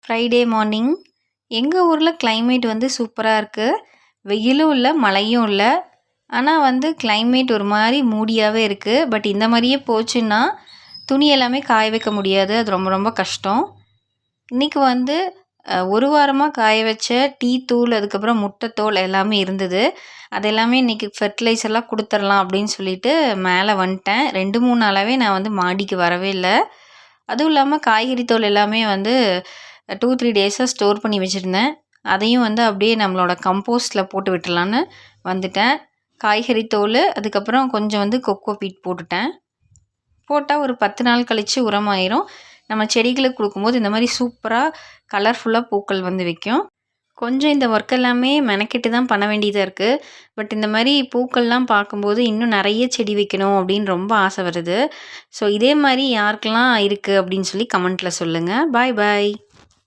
Friday morning எங்கள் ஊரில் climate வந்து சூப்பராக இருக்குது. வெயிலும் இல்லை மழையும் இல்லை. ஆனால் வந்து climate ஒரு மாதிரி மூடியாகவே இருக்குது. பட் இந்த மாதிரியே போச்சுன்னா துணி எல்லாமே காய வைக்க முடியாது. அது ரொம்ப ரொம்ப கஷ்டம். இன்றைக்கி வந்து ஒரு வாரமாக காய வச்ச டீ தூள் அதுக்கப்புறம் முட்டைத்தோல் எல்லாமே இருந்தது. அது எல்லாமே இன்றைக்கி ஃபெர்டிலைசர்லாம் கொடுத்துடலாம் அப்படின்னு சொல்லிட்டு மேலே வந்துட்டேன். 2-3 நாளாகவே நான் வந்து மாடிக்கு வரவே இல்லை. அதுவும் இல்லாமல் காய்கறி தோல் எல்லாமே வந்து 2-3 டேஸாக ஸ்டோர் பண்ணி வச்சுருந்தேன். அதையும் வந்து அப்படியே நம்மளோட கம்போஸ்ட்டில் போட்டு விட்டுலான்னு வந்துட்டேன். காய்கறி தோல் அதுக்கப்புறம் கொஞ்சம் வந்து கொக்கோ பீட் போட்டுட்டேன். போட்டால் ஒரு 10 நாள் கழித்து உரமாயிரும். நம்ம செடிகளுக்கு கொடுக்கும்போது இந்த மாதிரி சூப்பராக கலர்ஃபுல்லாக பூக்கள் வந்து வைக்கும். கொஞ்சம் இந்த ஒர்க் எல்லாமே மெனக்கெட்டு தான் பண்ண வேண்டியதாக இருக்குது. பட் இந்த மாதிரி பூக்கள்லாம் பார்க்கும்போது இன்னும் நிறைய செடி வைக்கணும் அப்படின்னு ரொம்ப ஆசை வருது. ஸோ இதே மாதிரி யாருக்கெல்லாம் இருக்குது அப்படின்னு சொல்லி கமெண்ட்டில் சொல்லுங்கள். பாய் பாய்.